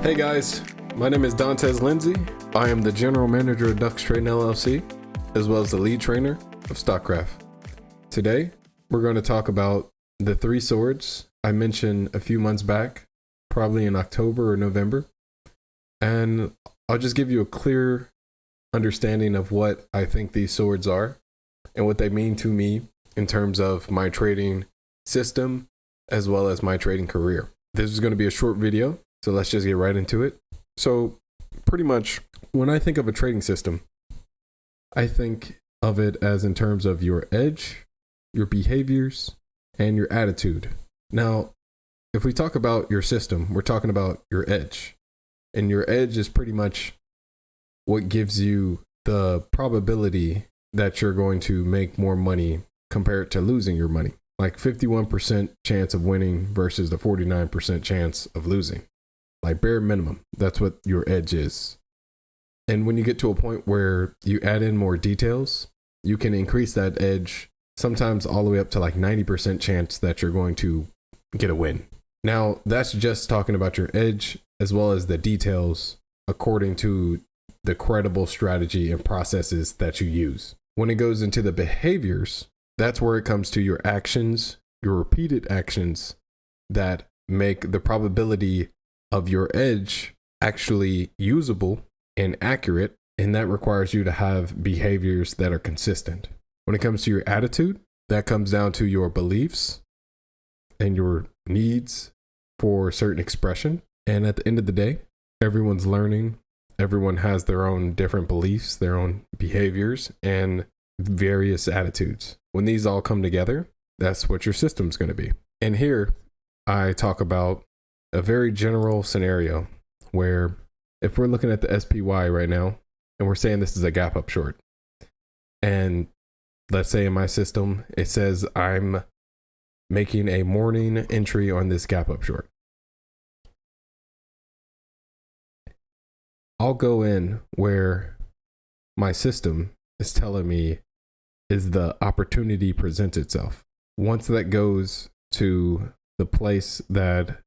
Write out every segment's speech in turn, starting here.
Hey guys, my name is Dantes Lindsay. I am the General Manager of Ducks Trading LLC, as well as the lead trainer of Stockcraft. Today, we're going to talk about the three swords I mentioned a few months back, probably in October or November. And I'll just give you a clear understanding of what I think these swords are and what they mean to me in terms of my trading system, as well as my trading career. This is going to be a short video, so let's just get right into it. So pretty much when I think of a trading system, I think of it as in terms of your edge, your behaviors, and your attitude. Now, if we talk about your system, we're talking about your edge. And your edge is pretty much what gives you the probability that you're going to make more money compared to losing your money. Like 51% chance of winning versus the 49% chance of losing. Like bare minimum, that's what your edge is. And when you get to a point where you add in more details, you can increase that edge sometimes all the way up to like 90% chance that you're going to get a win. Now, that's just talking about your edge as well as the details according to the credible strategy and processes that you use. When it goes into the behaviors, that's where it comes to your actions, your repeated actions that make the probability of your edge actually usable and accurate, and that requires you to have behaviors that are consistent. When it comes to your attitude, that comes down to your beliefs and your needs for certain expression. And at the end of the day, everyone's learning. Everyone has their own different beliefs, their own behaviors, and various attitudes. When these all come together, that's what your system's going to be. And here I talk about a very general scenario where if we're looking at the SPY right now and we're saying this is a gap up short, and let's say in my system it says I'm making a morning entry on this gap up short, I'll go in where my system is telling me is the opportunity presents itself. Once that goes to the place that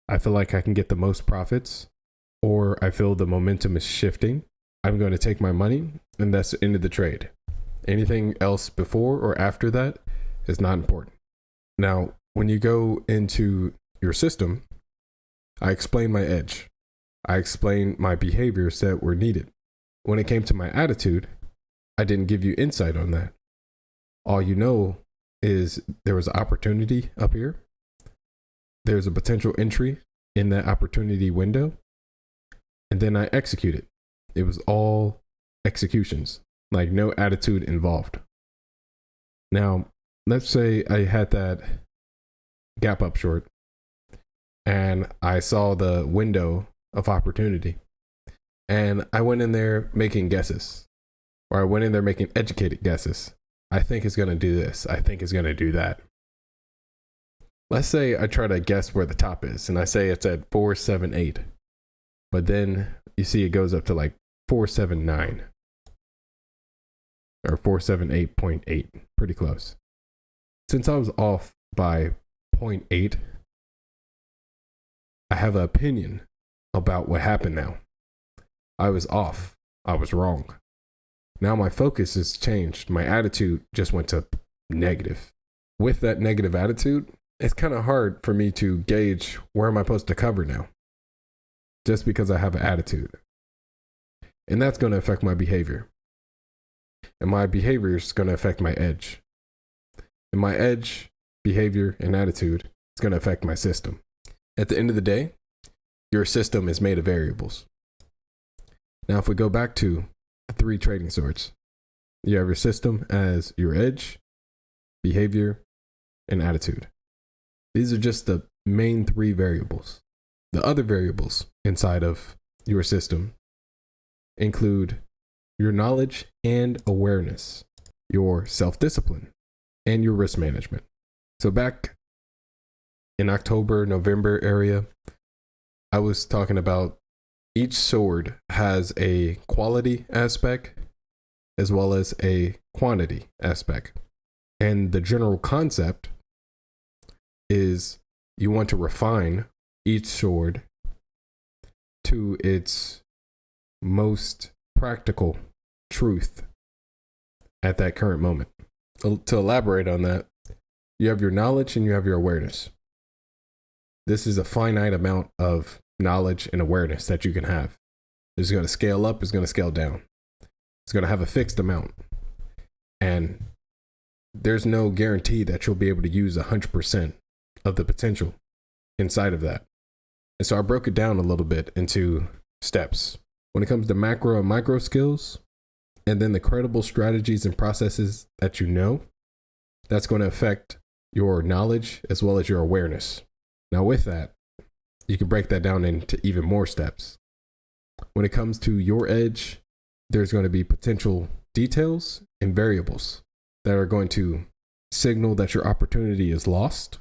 I feel like I can get the most profits, or I feel the momentum is shifting, I'm going to take my money, and that's the end of the trade. Anything else before or after that is not important. Now, when you go into your system, I explain my edge. I explain my behaviors that were needed. When it came to my attitude, I didn't give you insight on that. All you know is there was an opportunity up here. There's a potential entry in that opportunity window. And then I execute it. It was all executions, like no attitude involved. Now, let's say I had that gap up short and I saw the window of opportunity and I went in there making guesses, or I went in there making educated guesses. I think it's going to do this. I think it's going to do that. Let's say I try to guess where the top is and I say it's at 478, but then you see it goes up to like 479 or 478.8, pretty close. Since I was off by 0.8, I have an opinion about what happened now. I was off. I was wrong. Now my focus has changed. My attitude just went to negative. With that negative attitude, it's kind of hard for me to gauge where am I supposed to cover now, just because I have an attitude. And that's going to affect my behavior. And my behavior is going to affect my edge. And my edge, behavior, and attitude is going to affect my system. At the end of the day, your system is made of variables. Now, if we go back to the three trading swords, you have your system as your edge, behavior, and attitude. These are just the main three variables. The other variables inside of your system include your knowledge and awareness, your self-discipline, and your risk management. So back in October, November area, I was talking about each sword has a quality aspect as well as a quantity aspect. And the general concept is you want to refine each sword to its most practical truth at that current moment. To elaborate on that, you have your knowledge and you have your awareness. This is a finite amount of knowledge and awareness that you can have. It's going to scale up, it's going to scale down. It's going to have a fixed amount. And there's no guarantee that you'll be able to use 100% of the potential inside of that. And so I broke it down a little bit into steps. When it comes to macro and micro skills, and then the credible strategies and processes that you know, that's going to affect your knowledge as well as your awareness. Now with that, you can break that down into even more steps. When it comes to your edge, there's going to be potential details and variables that are going to signal that your opportunity is lost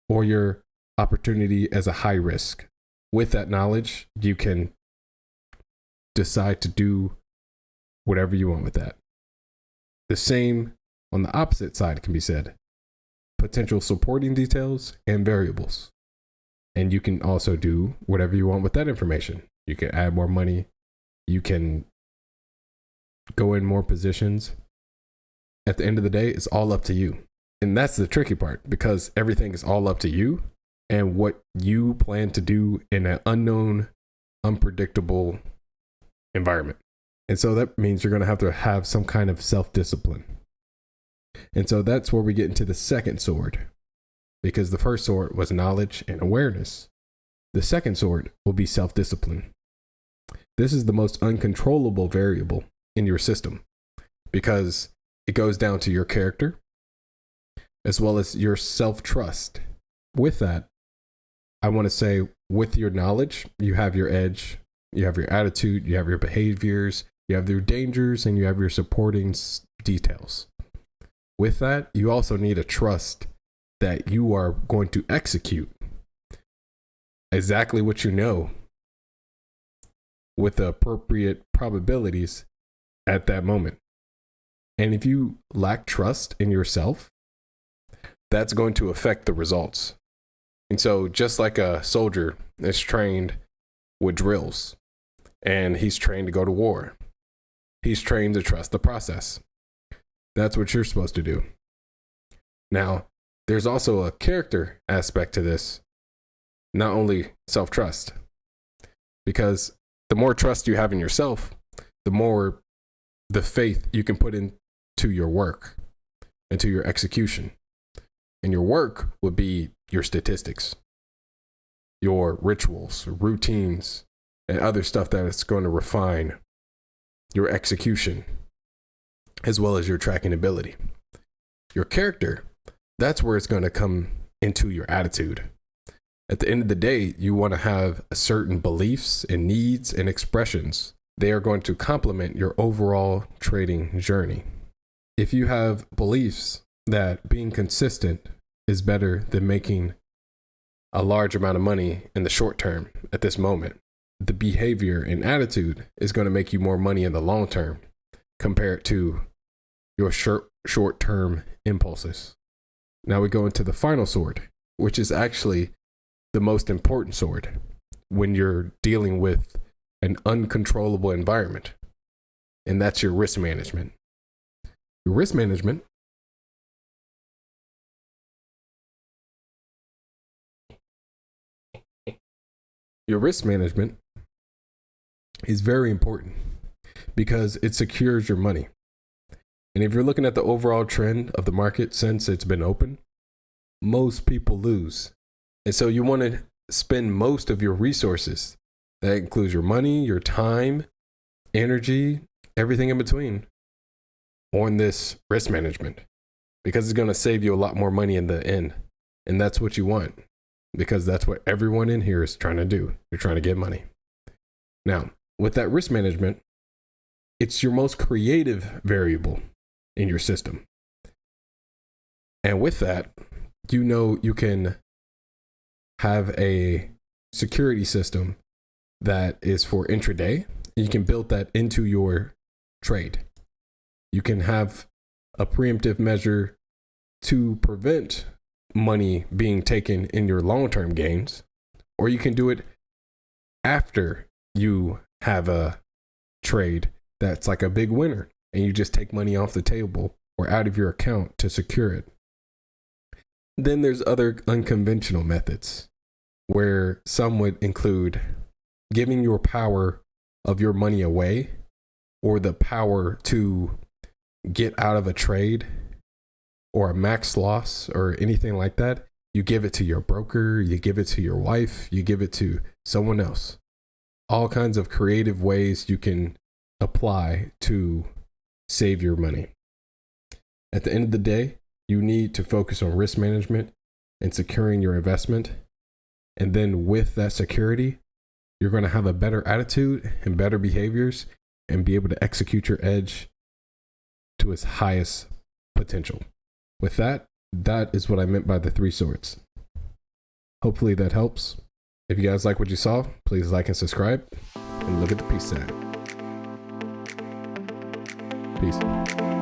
or your opportunity as a high risk. With that knowledge, you can decide to do whatever you want with that. The same on the opposite side can be said. Potential supporting details and variables. And you can also do whatever you want with that information. You can add more money. You can go in more positions. At the end of the day, it's all up to you. And that's the tricky part, because everything is all up to you and what you plan to do in an unknown, unpredictable environment. And so that means you're going to have some kind of self-discipline. And so that's where we get into the second sword, because the first sword was knowledge and awareness. The second sword will be self-discipline. This is the most uncontrollable variable in your system because it goes down to your character as well as your self-trust. With that, I want to say with your knowledge, you have your edge, you have your attitude, you have your behaviors, you have your dangers, and you have your supporting details. With that, you also need a trust that you are going to execute exactly what you know with the appropriate probabilities at that moment. And if you lack trust in yourself, that's going to affect the results. And so just like a soldier is trained with drills and he's trained to go to war, he's trained to trust the process. That's what you're supposed to do. Now, there's also a character aspect to this, not only self-trust, because the more trust you have in yourself, the more the faith you can put into your work, into your execution. And your work would be your statistics, your rituals, routines, and other stuff that is going to refine your execution, as well as your tracking ability. Your character, that's where it's going to come into your attitude. At the end of the day, you want to have certain beliefs and needs and expressions. They are going to complement your overall trading journey. If you have beliefs that being consistent is better than making a large amount of money in the short term at this moment, the behavior and attitude is going to make you more money in the long term compared to your short-term impulses. Now we go into the final sword, which is actually the most important sword when you're dealing with an uncontrollable environment, and that's your risk management. Your risk management is very important because it secures your money. And if you're looking at the overall trend of the market since it's been open, most people lose. And so you want to spend most of your resources, that includes your money, your time, energy, everything in between, on this risk management, because it's going to save you a lot more money in the end. And that's what you want, because that's what everyone in here is trying to do. You're trying to get money. Now, with that risk management, it's your most creative variable in your system. And with that, you know you can have a security system that is for intraday. You can build that into your trade. You can have a preemptive measure to prevent money being taken in your long-term gains, or you can do it after you have a trade that's like a big winner and you just take money off the table or out of your account to secure it. Then there's other unconventional methods where some would include giving your power of your money away, or the power to get out of a trade or a max loss or anything like that. You give it to your broker, you give it to your wife, you give it to someone else. All kinds of creative ways you can apply to save your money. At the end of the day, you need to focus on risk management and securing your investment. And then with that security, you're going to have a better attitude and better behaviors and be able to execute your edge to its highest potential. With that, that is what I meant by the 3 swords. Hopefully that helps. If you guys like what you saw, please like and subscribe, and look at the peace sign. Peace.